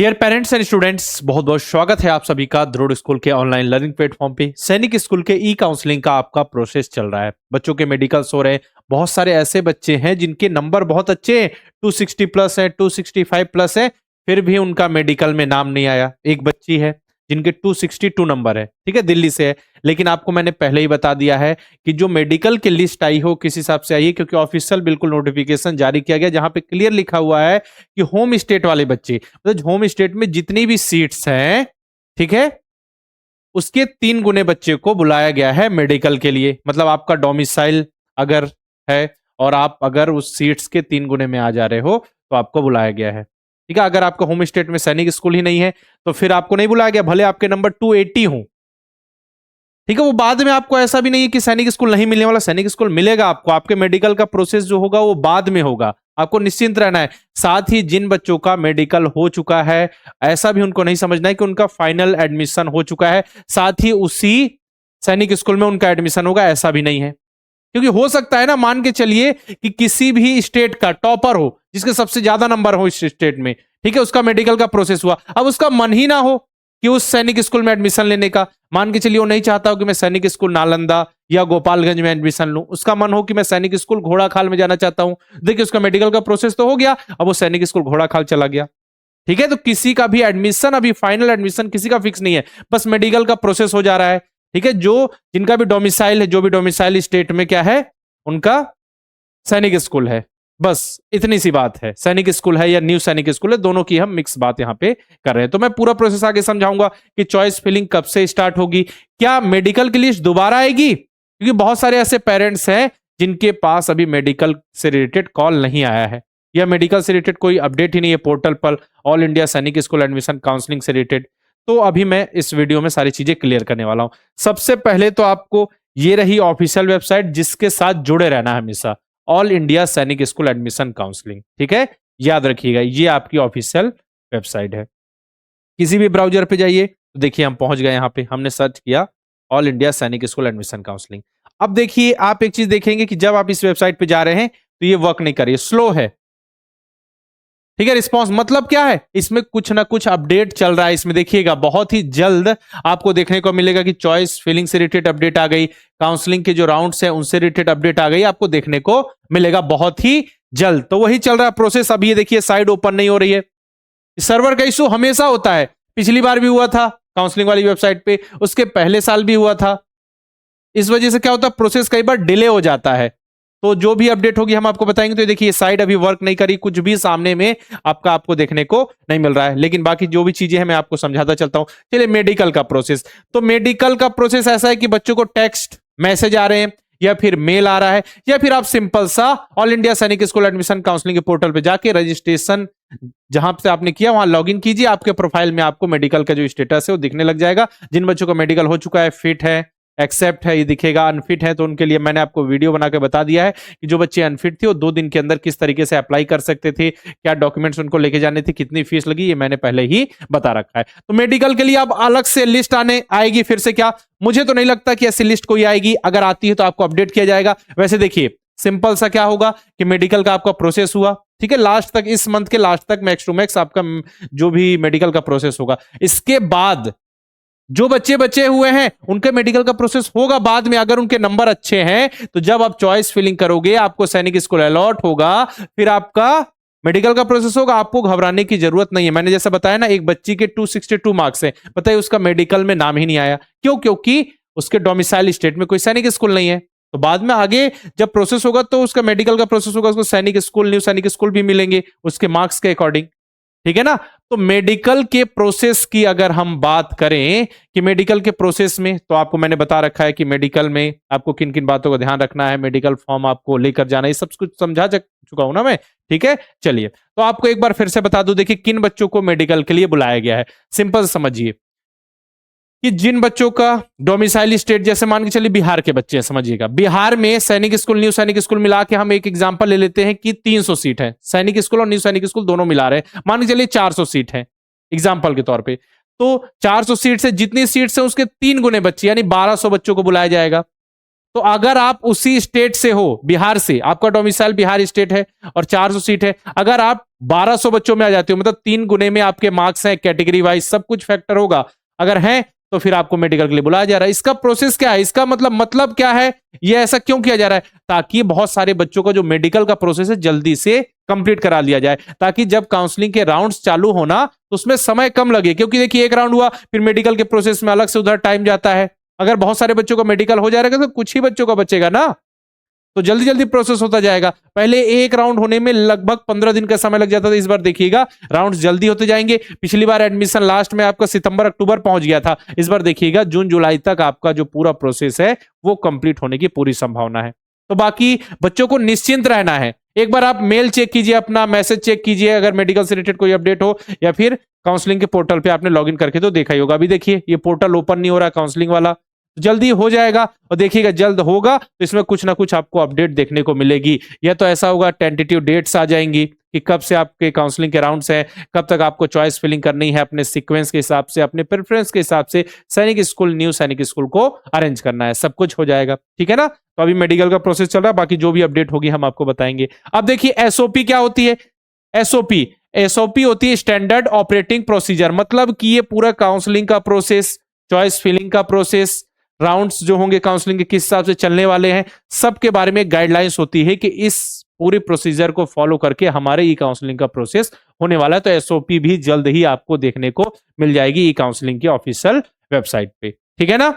Dear parents and students, बहुत बहुत स्वागत है आप सभी का ध्रुव स्कूल के ऑनलाइन लर्निंग प्लेटफॉर्म पे। सैनिक स्कूल के ई काउंसलिंग का आपका प्रोसेस चल रहा है। बच्चों के मेडिकल्स हो रहे हैं। बहुत सारे ऐसे बच्चे हैं जिनके नंबर बहुत अच्छे हैं, 260 प्लस है, 265 प्लस है, फिर भी उनका मेडिकल में नाम नहीं आया। एक बच्ची है जिनके 262 नंबर है, ठीक है, दिल्ली से है। लेकिन आपको मैंने पहले ही बता दिया है कि जो मेडिकल की लिस्ट आई हो किस हिसाब से आई है, क्योंकि ऑफिशियल बिल्कुल नोटिफिकेशन जारी किया गया जहां पे क्लियर लिखा हुआ है कि होम स्टेट वाले बच्चे, मतलब होम स्टेट में जितनी भी सीट्स हैं, ठीक है, उसके 3 गुने बच्चे को बुलाया गया है मेडिकल के लिए। मतलब आपका डोमिसाइल अगर है और आप अगर उस सीट्स के 3 गुने में आ जा रहे हो तो आपको बुलाया गया है, ठीक है। अगर आपका होम स्टेट में सैनिक स्कूल ही नहीं है तो फिर आपको नहीं बुलाया गया, भले आपके नंबर 280 हो, ठीक है। वो बाद में आपको ऐसा भी नहीं है कि सैनिक स्कूल नहीं मिलने वाला, सैनिक स्कूल मिलेगा आपको। आपके मेडिकल का प्रोसेस जो होगा वो बाद में होगा, आपको निश्चिंत रहना है। साथ ही जिन बच्चों का मेडिकल हो चुका है, ऐसा भी उनको नहीं समझना है कि उनका फाइनल एडमिशन हो चुका है, साथ ही उसी सैनिक स्कूल में उनका एडमिशन होगा, ऐसा भी नहीं है। क्योंकि हो सकता है ना, मान के चलिए कि किसी भी स्टेट का टॉपर हो, जिसके सबसे ज्यादा नंबर हो इस स्टेट में, ठीक है, उसका मेडिकल का प्रोसेस हुआ, अब उसका मन ही ना हो कि उस सैनिक स्कूल में एडमिशन लेने का। मान के चलिए वो नहीं चाहता हो कि मैं सैनिक स्कूल नालंदा या गोपालगंज में एडमिशन लूं, उसका मन हो कि मैं सैनिक स्कूल घोड़ाखाल में जाना चाहता हूं। देखिए उसका मेडिकल का प्रोसेस तो हो गया, अब वो सैनिक स्कूल घोड़ाखाल चला गया, ठीक है। तो किसी का भी एडमिशन, अभी फाइनल एडमिशन किसी का फिक्स नहीं है, बस मेडिकल का प्रोसेस हो जा रहा है, ठीक है। जो जिनका भी डोमिसाइल है, जो भी डोमिसाइल स्टेट में क्या है, उनका सैनिक स्कूल है, बस इतनी सी बात है। सैनिक स्कूल है या न्यू सैनिक स्कूल है, दोनों की हम मिक्स बात यहां पे कर रहे हैं। तो मैं पूरा प्रोसेस आगे समझाऊंगा कि चॉइस फिलिंग कब से स्टार्ट होगी, क्या मेडिकल की लिस्ट दोबारा आएगी, क्योंकि बहुत सारे ऐसे पेरेंट्स हैं जिनके पास अभी मेडिकल से रिलेटेड कॉल नहीं आया है या मेडिकल से रिलेटेड कोई अपडेट ही नहीं है पोर्टल पर, ऑल इंडिया सैनिक स्कूल एडमिशन काउंसलिंग से रिलेटेड। तो अभी मैं इस वीडियो में सारी चीजें क्लियर करने वाला हूं। सबसे पहले तो आपको ये रही ऑफिशियल वेबसाइट जिसके साथ जुड़े रहना है हमेशा, ऑल इंडिया सैनिक स्कूल एडमिशन काउंसलिंग, ठीक है। याद रखिएगा ये आपकी ऑफिशियल वेबसाइट है। किसी भी ब्राउजर पे जाइए तो देखिए हम पहुंच गए, यहां पे हमने सर्च किया ऑल इंडिया सैनिक स्कूल एडमिशन काउंसलिंग। अब देखिए आप एक चीज देखेंगे कि जब आप इस वेबसाइट पे जा रहे हैं तो ये वर्क नहीं कर रही है, स्लो है, ठीक है। रिस्पांस मतलब क्या है, इसमें कुछ ना कुछ अपडेट चल रहा है। इसमें देखिएगा बहुत ही जल्द आपको देखने को मिलेगा कि चॉइस फिलिंग से रिलेटेड अपडेट आ गई, काउंसलिंग के जो राउंड्स हैं उनसे रिलेटेड अपडेट आ गई, आपको देखने को मिलेगा बहुत ही जल्द। तो वही चल रहा है प्रोसेस। अभी ये देखिए साइड ओपन नहीं हो रही है, सर्वर का इशू हमेशा होता है, पिछली बार भी हुआ था काउंसलिंग वाली वेबसाइट पे, उसके पहले साल भी हुआ था। इस वजह से क्या होता है, प्रोसेस कई बार डिले हो जाता है। तो जो भी अपडेट होगी हम आपको बताएंगे। तो देखिए साइट अभी वर्क नहीं करी, कुछ भी सामने में आपको देखने को नहीं मिल रहा है, लेकिन बाकी जो भी चीजें हैं मैं आपको समझाता चलता हूं। चलिए मेडिकल का प्रोसेस, तो मेडिकल का प्रोसेस ऐसा है कि बच्चों को टेक्स्ट मैसेज आ रहे हैं या फिर मेल आ रहा है, या फिर आप सिंपल सा ऑल इंडिया सैनिक स्कूल एडमिशन काउंसलिंग के पोर्टल पे जाके रजिस्ट्रेशन जहां से आपने किया वहां लॉगिन कीजिए। आपके प्रोफाइल में आपको मेडिकल का जो स्टेटस है वो दिखने लग जाएगा। जिन बच्चों का मेडिकल हो चुका है, फिट है, एक्सेप्ट है, ये दिखेगा। अनफिट है तो उनके लिए मैंने आपको वीडियो बना के बता दिया है कि जो बच्चे अनफिट थे वो 2 दिन के अंदर किस तरीके से अप्लाई कर सकते थे, क्या डॉक्यूमेंट्स उनको लेके जाने थे, कितनी फीस लगी, ये मैंने पहले ही बता रखा है। तो मेडिकल के लिए अब अलग से लिस्ट आने आएगी फिर से, क्या, मुझे तो नहीं लगता कि ऐसी लिस्ट कोई आएगी। अगर आती है तो आपको अपडेट किया जाएगा। वैसे देखिए सिंपल सा क्या होगा कि मेडिकल का आपका प्रोसेस हुआ, ठीक है, लास्ट तक, इस मंथ के लास्ट तक मैक्स टू मैक्स आपका जो भी मेडिकल का प्रोसेस होगा। इसके बाद जो बच्चे बचे हुए हैं उनके मेडिकल का प्रोसेस होगा बाद में। अगर उनके नंबर अच्छे हैं तो जब आप चॉइस फिलिंग करोगे, आपको सैनिक स्कूल अलॉट होगा, फिर आपका मेडिकल का प्रोसेस होगा। आपको घबराने की जरूरत नहीं है। मैंने जैसा बताया ना, एक बच्ची के 262 मार्क्स है, बताइए उसका मेडिकल में नाम ही नहीं आया, क्यों? क्योंकि उसके डोमिसाइल स्टेट में कोई सैनिक स्कूल नहीं है। तो बाद में आगे जब प्रोसेस होगा तो उसका मेडिकल का प्रोसेस होगा, उसको सैनिक स्कूल, न्यू सैनिक स्कूल भी मिलेंगे उसके मार्क्स के अकॉर्डिंग, ठीक है ना। तो मेडिकल के प्रोसेस की अगर हम बात करें कि मेडिकल के प्रोसेस में, तो आपको मैंने बता रखा है कि मेडिकल में आपको किन किन बातों का ध्यान रखना है, मेडिकल फॉर्म आपको लेकर जाना है, सब कुछ समझा चुका हूं ना मैं, ठीक है। चलिए तो आपको एक बार फिर से बता दूं, देखिए किन बच्चों को मेडिकल के लिए बुलाया गया है। सिंपल समझिए कि जिन बच्चों का डोमिसाइल स्टेट, जैसे मान के चलिए बिहार के बच्चे हैं, समझिएगा बिहार में सैनिक स्कूल, न्यू सैनिक स्कूल मिला के हम एक एग्जांपल ले लेते हैं कि 300 सीट है, सैनिक स्कूल और न्यू सैनिक स्कूल दोनों मिला रहे हैं, मान के चलिए 400 सीट है एग्जांपल के तौर पे। तो 400 सीट से जितनी सीट है उसके 3 गुने बच्चे यानी 1200 बच्चों को बुलाया जाएगा। तो अगर आप उसी स्टेट से हो, बिहार से, आपका डोमिसाइल बिहार स्टेट है और 400 सीट है, अगर आप 1200 बच्चों में आ जाते हो, मतलब 3 गुने में आपके मार्क्स हैं, कैटेगरी वाइज सब कुछ फैक्टर होगा, अगर हैं तो फिर आपको मेडिकल के लिए बुलाया जा रहा है। इसका प्रोसेस क्या है, इसका मतलब क्या है, ये ऐसा क्यों किया जा रहा है, ताकि बहुत सारे बच्चों का जो मेडिकल का प्रोसेस है जल्दी से कंप्लीट करा लिया जाए, ताकि जब काउंसलिंग के राउंड्स चालू होना तो उसमें समय कम लगे। क्योंकि देखिए एक राउंड हुआ, फिर मेडिकल के प्रोसेस में अलग से उधर टाइम जाता है। अगर बहुत सारे बच्चों का मेडिकल हो जाएगा तो कुछ ही बच्चों का बचेगा ना, तो जल्दी जल्दी प्रोसेस होता जाएगा। पहले एक राउंड होने में लगभग 15 दिन का समय लग जाता था, इस बार देखिएगा राउंड जल्दी होते जाएंगे। पिछली बार एडमिशन लास्ट में आपका सितंबर अक्टूबर पहुंच गया था, इस बार देखिएगा जून जुलाई तक आपका जो पूरा प्रोसेस है वो कंप्लीट होने की पूरी संभावना है। तो बाकी बच्चों को निश्चिंत रहना है। एक बार आप मेल चेक कीजिए, अपना मैसेज चेक कीजिए, अगर मेडिकल से रिलेटेड कोई अपडेट हो, या फिर काउंसलिंग के पोर्टल पे आपने लॉगिन करके तो देखा ही होगा। अभी देखिए ये पोर्टल ओपन नहीं हो रहा काउंसलिंग वाला, जल्दी हो जाएगा। और देखिएगा जल्द होगा तो इसमें कुछ ना कुछ आपको अपडेट देखने को मिलेगी। या तो ऐसा होगा टेंटेटिव डेट्स आ जाएंगी कि कब से आपके काउंसलिंग के राउंड्स हैं, कब तक आपको चॉइस फिलिंग करनी है, अपने सीक्वेंस के हिसाब से, अपने प्रेफरेंस के हिसाब से सैनिक स्कूल, न्यू सैनिक स्कूल को अरेंज करना है, सब कुछ हो जाएगा। ठीक है ना। तो अभी मेडिकल का प्रोसेस चल रहा है, बाकी जो भी अपडेट होगी हम आपको बताएंगे। अब देखिए एसओपी क्या होती है। एसओपी होती है स्टैंडर्ड ऑपरेटिंग प्रोसीजर, मतलब कि ये पूरा काउंसलिंग का प्रोसेस, चॉइस फिलिंग का प्रोसेस, राउंड्स जो होंगे काउंसलिंग के किस हिसाब से चलने वाले हैं, सबके बारे में गाइडलाइंस होती है कि इस पूरे प्रोसीजर को फॉलो करके हमारे ई काउंसलिंग का प्रोसेस होने वाला है। तो एसओपी भी जल्द ही आपको देखने को मिल जाएगी ई काउंसलिंग की ऑफिशियल वेबसाइट पे। ठीक है ना।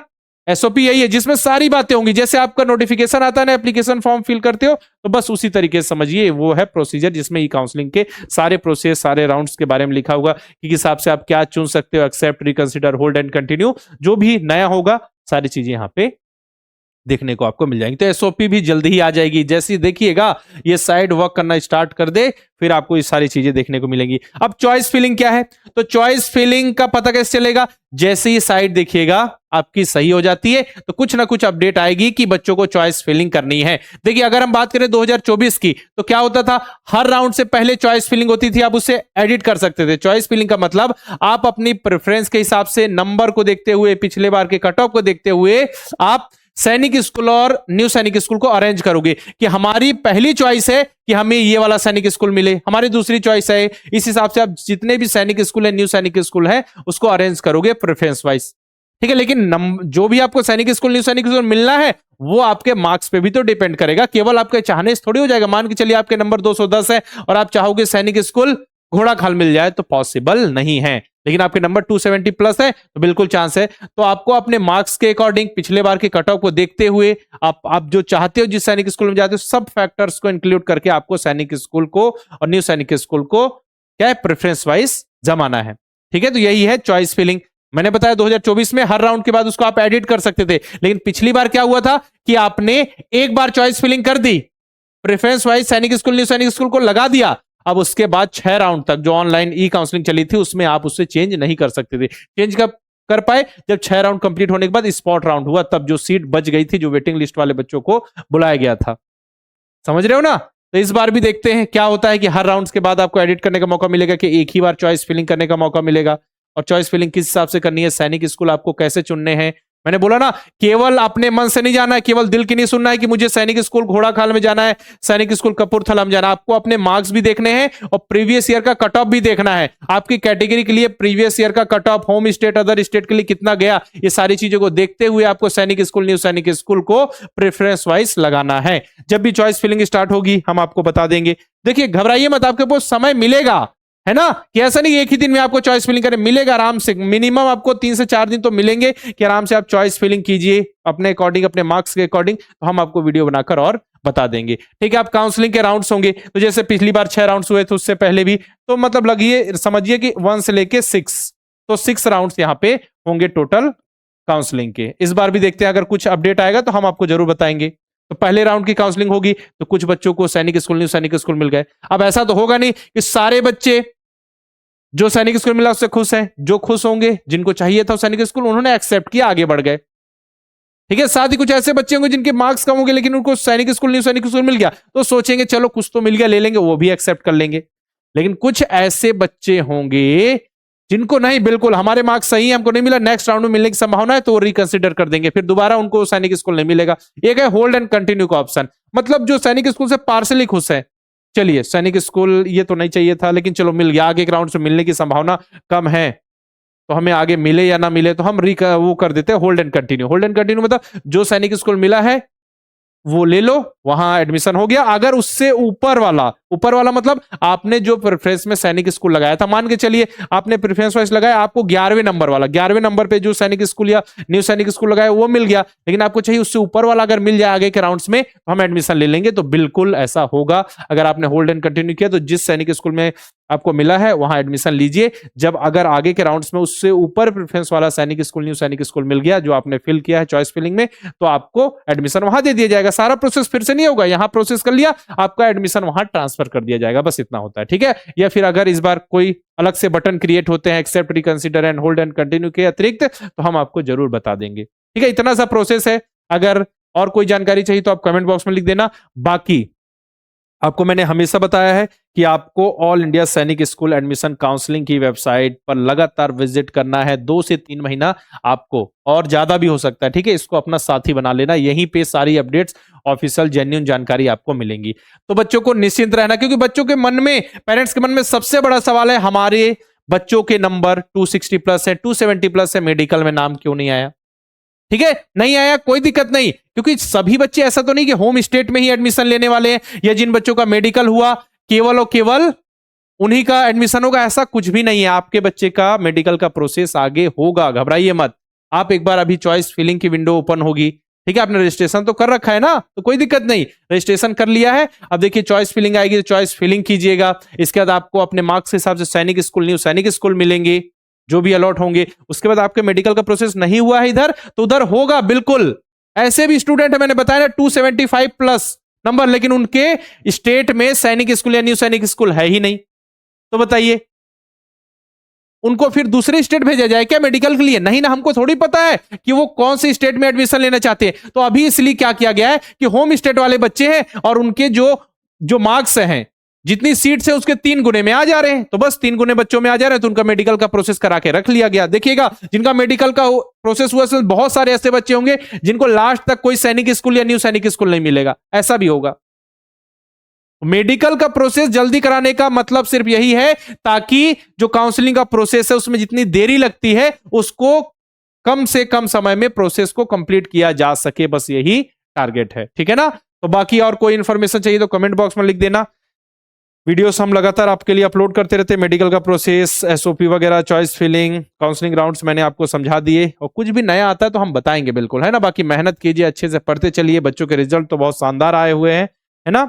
एसओपी यही है जिसमें सारी बातें होंगी, जैसे आपका नोटिफिकेशन आता है ना, एप्लीकेशन फॉर्म फिल करते हो, तो बस उसी तरीके से समझिए वो है प्रोसीजर, जिसमें ई काउंसलिंग के सारे प्रोसेस, सारे राउंड्स के बारे में लिखा होगा कि किस हिसाब से आप क्या चुन सकते हो, accept, reconsider, hold and continue, जो भी नया होगा सारी चीजें यहाँ पे देखने को आपको मिल जाएंगी। तो एसओपी भी जल्दी ही आ जाएगी। जैसे ही देखिएगा ये साइड वर्क करना स्टार्ट कर दे, फिर आपको ये सारी चीजें देखने को मिलेंगी। अब चॉइस फिलिंग क्या है, तो चॉइस फिलिंग का पता कैसे चलेगा, जैसे ही साइड देखिएगा आपकी सही हो जाती है तो कुछ ना कुछ अपडेट आएगी कि बच्चों को चॉइस फिलिंग करनी है। देखिए अगर हम बात करें 2024 की, तो क्या होता था, हर राउंड से पहले चॉइस फिलिंग होती थी, आप उसे एडिट कर सकते थे। चॉइस फिलिंग का मतलब आप अपनी प्रेफरेंस के हिसाब से, नंबर को देखते हुए, पिछले बार के कट ऑफ को देखते हुए आप सैनिक स्कूल और न्यू सैनिक स्कूल को अरेंज करोगे कि हमारी पहली चॉइस है कि हमें ये वाला सैनिक स्कूल मिले, हमारी दूसरी चॉइस है। इस हिसाब से आप जितने भी सैनिक स्कूल है, न्यू सैनिक स्कूल है, उसको अरेंज करोगे प्रेफरेंस वाइज। ठीक है। लेकिन जो भी आपको सैनिक स्कूल, न्यू सैनिक स्कूल मिलना है वो आपके मार्क्स पे भी तो डिपेंड करेगा, केवल आपके चाहने से थोड़ी हो जाएगा। मान के चलिए आपके नंबर 210 है और आप चाहोगे सैनिक स्कूल घोड़ा खाल मिल जाए, तो पॉसिबल नहीं है। लेकिन आपके नंबर 270 प्लस है तो बिल्कुल चांस है। तो आपको अपने मार्क्स के अकॉर्डिंग, पिछले बार के कट ऑफ को देखते हुए, आप जो चाहते हो जिस सैनिक स्कूल में जाते हो, सब फैक्टर्स को इंक्लूड करके आपको सैनिक स्कूल को और न्यू सैनिक स्कूल को क्या है, प्रेफरेंस वाइज जमाना है। ठीक है। तो यही है चॉइस फिलिंग। मैंने बताया 2024 में हर राउंड के बाद उसको आप एडिट कर सकते थे, लेकिन पिछली बार क्या हुआ था कि आपने एक बार चॉइस फिलिंग कर दी, प्रेफरेंस वाइज सैनिक स्कूल, न्यू सैनिक स्कूल को लगा दिया। अब उसके बाद 6 राउंड तक जो ऑनलाइन ई काउंसलिंग चली थी उसमें आप उससे चेंज नहीं कर सकते थे। चेंज कब कर पाए, जब 6 राउंड कंप्लीट होने के बाद स्पॉट राउंड हुआ, तब जो सीट बच गई थी, जो वेटिंग लिस्ट वाले बच्चों को बुलाया गया था। समझ रहे हो ना। तो इस बार भी देखते हैं क्या होता है कि हर राउंड के बाद आपको एडिट करने का मौका मिलेगा कि एक ही बार चॉइस फिलिंग करने का मौका मिलेगा। और चॉइस फिलिंग किस हिसाब से करनी है, सैनिक स्कूल आपको कैसे चुनने हैं, मैंने बोला ना, केवल अपने मन से नहीं जाना है, केवल दिल की नहीं सुनना है कि मुझे सैनिक स्कूल घोड़ा खाल में जाना है, सैनिक स्कूल कपूरथला में जाना है। आपको अपने मार्क्स भी देखने हैं और प्रीवियस ईयर का कट ऑफ भी देखना है। आपकी कैटेगरी के लिए प्रीवियस ईयर का cut off, home state, other state के लिए कितना गया, ये सारी चीजों को देखते हुए आपको सैनिक स्कूल, न्यू सैनिक स्कूल को प्रेफरेंस वाइज लगाना है। जब भी चॉइस फिलिंग स्टार्ट होगी हम आपको बता देंगे। देखिए घबराइए मत, आपके पास समय मिलेगा, है ना, कि ऐसा नहीं एक ही दिन में आपको चॉइस फिलिंग करने मिलेगा। आराम से मिनिमम आपको 3 से 4 दिन तो मिलेंगे कि आराम से आप चॉइस फिलिंग कीजिए अपने अकॉर्डिंग, अपने मार्क्स के अकॉर्डिंग। तो हम आपको वीडियो बनाकर और बता देंगे। ठीक है। आप काउंसलिंग के राउंड्स होंगे, तो जैसे पिछली बार 6 राउंड्स हुए थे, उससे पहले भी, तो मतलब लगिए समझिए कि 1 से लेके 6, तो 6 राउंड्स यहाँ पे होंगे टोटल काउंसलिंग के। इस बार भी देखते हैं, अगर कुछ अपडेट आएगा तो हम आपको जरूर बताएंगे। तो पहले राउंड की काउंसलिंग होगी तो कुछ बच्चों को सैनिक स्कूल, न्यू सैनिक स्कूल मिल गए। अब ऐसा तो होगा नहीं कि सारे बच्चे जो सैनिक स्कूल मिला उससे खुश हैं। जो खुश होंगे, जिनको चाहिए था सैनिक स्कूल, उन्होंने एक्सेप्ट किया, आगे बढ़ गए। ठीक है। साथ ही कुछ ऐसे बच्चे होंगे जिनके मार्क्स कम होंगे लेकिन उनको सैनिक स्कूल, न्यू सैनिक स्कूल मिल गया, तो सोचेंगे चलो कुछ तो मिल गया, ले लेंगे, वो भी एक्सेप्ट कर लेंगे। लेकिन कुछ ऐसे बच्चे होंगे जिनको नहीं, बिल्कुल हमारे मार्क्स सही है, हमको नहीं मिला, नेक्स्ट राउंड में मिलने की संभावना है, तो वो रिकंसिडर कर देंगे, फिर दोबारा उनको सैनिक स्कूल नहीं मिलेगा। एक है होल्ड एंड कंटिन्यू का ऑप्शन, मतलब जो सैनिक स्कूल से पार्सली खुश है, चलिए सैनिक स्कूल ये तो नहीं चाहिए था, लेकिन चलो मिल गया, आगे के राउंड से मिलने की संभावना कम है, तो हमें आगे मिले या ना मिले, तो हम वो कर देते हैं hold and continue. Hold and continue मतलब जो सैनिक स्कूल मिला है वो ले लो, वहां एडमिशन हो गया। अगर उससे ऊपर वाला मतलब आपने जो प्रेफरेंस में सैनिक स्कूल लगाया था, मान के चलिए आपने प्रेफरेंस वाइज लगाया, आपको 11वें नंबर वाला, 11वें नंबर पे जो सैनिक स्कूल या न्यू सैनिक स्कूल लगाया वो मिल गया, लेकिन आपको चाहिए उससे ऊपर वाला अगर मिल जाए आगे के राउंड्स में, तो हम एडमिशन ले लेंगे। तो बिल्कुल ऐसा होगा, अगर आपने होल्ड एंड कंटिन्यू किया तो जिस सैनिक स्कूल में आपको मिला है वहां एडमिशन लीजिए। जब अगर आगे के राउंड्स में उससे ऊपर प्रेफरेंस वाला सैनिक स्कूल, न्यू सैनिक स्कूल मिल गया जो आपने फिल किया है चॉइस फिलिंग में, तो आपको एडमिशन वहां दे दिया जाएगा। सारा प्रोसेस फिर से नहीं होगा, यहां प्रोसेस कर लिया, आपका एडमिशन वहां ट्रांसफर कर दिया जाएगा, बस इतना होता है, ठीक है। या फिर अगर इस बार कोई अलग से बटन क्रिएट होते हैं accept, reconsider and hold and continue के अतिरिक्त, तो हम आपको जरूर बता देंगे, ठीक है। इतना सा प्रोसेस है। अगर और कोई जानकारी चाहिए तो आप कमेंट बॉक्स में लिख देना। बाकी आपको मैंने हमेशा बताया है कि आपको ऑल इंडिया सैनिक स्कूल एडमिशन काउंसलिंग की वेबसाइट पर लगातार विजिट करना है, 2 से 3 महीना आपको, और ज्यादा भी हो सकता है, ठीक है। इसको अपना साथी बना लेना, यहीं पे सारी अपडेट्स, ऑफिशियल जेन्युइन जानकारी आपको मिलेंगी। तो बच्चों को निश्चिंत रहना, क्योंकि बच्चों के मन में, पेरेंट्स के मन में सबसे बड़ा सवाल है, हमारे बच्चों के नंबर 260 प्लस है, 270 प्लस है, मेडिकल में नाम क्यों नहीं आया? ठीक है, नहीं आया कोई दिक्कत नहीं, क्योंकि सभी बच्चे ऐसा तो नहीं कि होम स्टेट में ही एडमिशन लेने वाले हैं, या जिन बच्चों का मेडिकल हुआ केवल और केवल उन्हीं का एडमिशन होगा, ऐसा कुछ भी नहीं है। आपके बच्चे का मेडिकल का प्रोसेस आगे होगा, घबराइए मत। आप एक बार, अभी चॉइस फिलिंग की विंडो ओपन होगी, ठीक है, आपने रजिस्ट्रेशन तो कर रखा है ना, तो कोई दिक्कत नहीं, रजिस्ट्रेशन कर लिया है। अब देखिए चॉइस फिलिंग आएगी, तो चॉइस फिलिंग कीजिएगा। इसके बाद आपको अपने मार्क्स के हिसाब से सैनिक स्कूल, न्यू सैनिक स्कूल मिलेंगे जो भी अलॉट होंगे। उसके बाद आपके मेडिकल का प्रोसेस नहीं हुआ है इधर, तो उधर होगा बिल्कुल। ऐसे भी स्टूडेंट है, मैंने बताया ना 275 प्लस नंबर, लेकिन उनके स्टेट में सैनिक स्कूल या न्यू सैनिक स्कूल है ही नहीं, तो बताइए उनको फिर दूसरे स्टेट भेजा जाए क्या मेडिकल के लिए? नहीं ना, हमको थोड़ी पता है कि वो कौन से स्टेट में एडमिशन लेना चाहते हैं। तो अभी इसलिए क्या किया गया है कि होम स्टेट वाले बच्चे हैं और उनके जो जो मार्क्स हैं, जितनी सीट्स है उसके 3 गुने में आ जा रहे हैं, तो बस 3 गुने बच्चों में आ जा रहे हैं, तो उनका मेडिकल का प्रोसेस करा के रख लिया गया। देखिएगा जिनका मेडिकल का प्रोसेस हुआ, बहुत सारे ऐसे बच्चे होंगे जिनको लास्ट तक कोई सैनिक स्कूल या न्यू सैनिक स्कूल नहीं मिलेगा, ऐसा भी होगा। मेडिकल का प्रोसेस जल्दी कराने का मतलब सिर्फ यही है, ताकि जो काउंसलिंग का प्रोसेस है उसमें जितनी देरी लगती है उसको कम से कम समय में प्रोसेस को कंप्लीट किया जा सके, बस यही टारगेट है, ठीक है ना। तो बाकी और कोई इंफॉर्मेशन चाहिए तो कमेंट बॉक्स में लिख देना। वीडियोस हम लगातार आपके लिए अपलोड करते रहते हैं, मेडिकल का प्रोसेस, एसओपी वगैरह, चॉइस फिलिंग, काउंसलिंग राउंड्स मैंने आपको समझा दिए, और कुछ भी नया आता है तो हम बताएंगे बिल्कुल, है ना। बाकी मेहनत कीजिए, अच्छे से पढ़ते चलिए, बच्चों के रिजल्ट तो बहुत शानदार आए हुए हैं, है ना।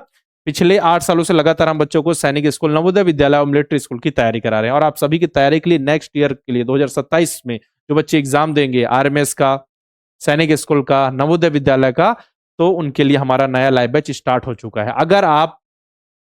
पिछले 8 सालों से लगातार हम बच्चों को सैनिक स्कूल, नवोदय विद्यालय और मिलिट्री स्कूल की तैयारी करा रहे हैं, और आप सभी की तैयारी के लिए नेक्स्ट ईयर के लिए 2027 में जो बच्चे एग्जाम देंगे आरएमएस का, सैनिक स्कूल का, नवोदय विद्यालय का, तो उनके लिए हमारा नया लाइव बैच स्टार्ट हो चुका है। अगर आप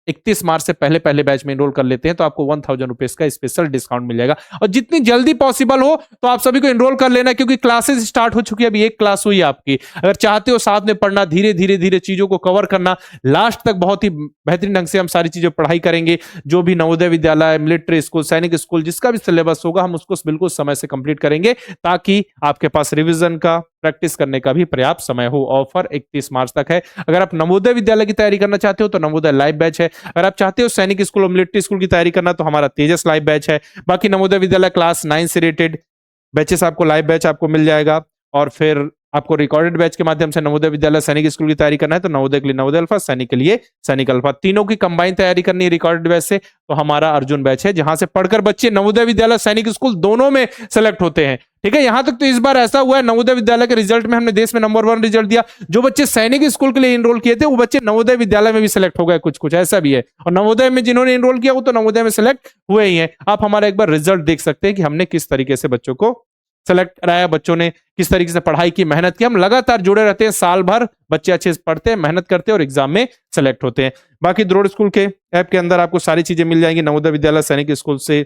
31 मार्च से पहले पहले बैच में एनरोल कर लेते हैं तो आपको 1000 रुपीज का स्पेशल डिस्काउंट मिल जाएगा, और जितनी जल्दी पॉसिबल हो तो आप सभी को एनरोल कर लेना, क्योंकि क्लासेस स्टार्ट हो चुकी है, अभी 1 क्लास हुई है आपकी। अगर चाहते हो साथ में पढ़ना, धीरे धीरे धीरे चीजों को कवर करना, लास्ट तक बहुत ही बेहतरीन ढंग से हम सारी चीजें पढ़ाई करेंगे। जो भी नवोदय विद्यालय, मिलिट्री स्कूल, सैनिक स्कूल, जिसका भी सिलेबस होगा हम उसको बिल्कुल समय से कंप्लीट करेंगे, ताकि आपके पास रिविजन का, प्रैक्टिस करने का भी पर्याप्त समय हो। ऑफर 31 मार्च तक है। अगर आप नवोदय विद्यालय की तैयारी करना चाहते हो तो नवोदय लाइव बैच है। अगर आप चाहते हो सैनिक स्कूल और मिलिट्री स्कूल की तैयारी करना तो हमारा तेजस लाइव बैच है। बाकी नवोदय विद्यालय क्लास 9 से रेटेड बैचेस आपको, लाइव बैच आपको मिल जाएगा। और फिर आपको रिकॉर्डेड बैच के माध्यम से नवोदय विद्यालय सैनिक स्कूल की तैयारी करना है तो नवोदय के लिए नवोदय अल्फा, सैनिक के लिए सैनिक अल्फा, तीनों की कंबाइन तैयारी करनी है रिकॉर्डेड बैच से, तो हमारा अर्जुन बैच है, जहां से पढ़कर बच्चे नवोदय विद्यालय, सैनिक स्कूल दोनों में सेलेक्ट होते हैं। ठीक है, यहां तक तो इस बार ऐसा हुआ है, नवोदय विद्यालय के रिजल्ट में हमने देश में नंबर 1 रिजल्ट दिया। जो बच्चे सैनिक स्कूल के लिए एनरोल किए थे वो बच्चे नवोदय विद्यालय में भी सिलेक्ट हो गए, कुछ कुछ ऐसा भी है। और नवोदय में जिन्होंने एनरोल किया वो तो नवोदय में सिलेक्ट हुए ही हैं। आप हमारा एक बार रिजल्ट देख सकते हैं कि हमने किस तरीके से बच्चों को सेलेक्ट कराया, बच्चों ने किस तरीके से पढ़ाई की, मेहनत की। हम लगातार जुड़े रहते हैं, साल भर बच्चे अच्छे से पढ़ते हैं, मेहनत करते हैं और एग्जाम में सेलेक्ट होते हैं। बाकी द्रोड़ स्कूल के ऐप के अंदर आपको सारी चीजें मिल जाएंगी। नवोदय विद्यालय, सैनिक स्कूल से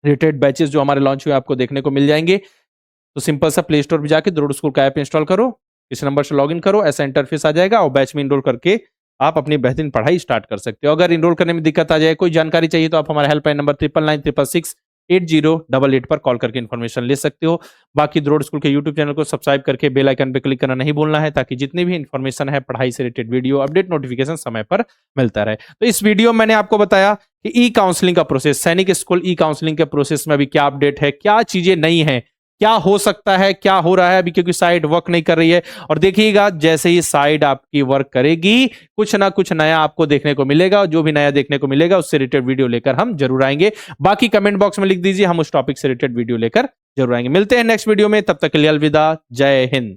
रिलेटेड बैचेस जो हमारे लॉन्च हुए आपको देखने को मिल जाएंगे। तो सिंपल सा प्ले स्टोर पर जाकर द्रोड़ स्कूल का ऐप इंस्टॉल करो, इस नंबर से लॉगिन करो, ऐसा इंटरफेस आ जाएगा और बैच में इनरोल करके आप अपनी बेहतरीन पढ़ाई स्टार्ट कर सकते हो। अगर इनरोल करने में दिक्कत आ जाए, कोई जानकारी चाहिए तो आप हमारे हेल्पलाइन नंबर 999666 8088 पर कॉल करके इन्फॉर्मेशन ले सकते हो। बाकी द्रोड़ स्कूल के यूट्यूब चैनल को सब्सक्राइब करके बेल आइकन पे क्लिक करना नहीं भूलना है, ताकि जितनी भी इन्फॉर्मेशन है पढ़ाई से रिलेटेड वीडियो अपडेट नोटिफिकेशन समय पर मिलता रहे। तो इस वीडियो में मैंने आपको बताया कि ई काउंसलिंग का प्रोसेस, सैनिक स्कूल ई काउंसलिंग के प्रोसेस में अभी क्या अपडेट है, क्या चीजें नई हैं, क्या हो सकता है, क्या हो रहा है अभी, क्योंकि साइट वर्क नहीं कर रही है। और देखिएगा जैसे ही साइट आपकी वर्क करेगी कुछ ना कुछ नया आपको देखने को मिलेगा, और जो भी नया देखने को मिलेगा उससे रिलेटेड वीडियो लेकर हम जरूर आएंगे। बाकी कमेंट बॉक्स में लिख दीजिए, हम उस टॉपिक से रिलेटेड वीडियो लेकर जरूर आएंगे। मिलते हैं नेक्स्ट वीडियो में, तब तक के लिए अलविदा, जय हिंद।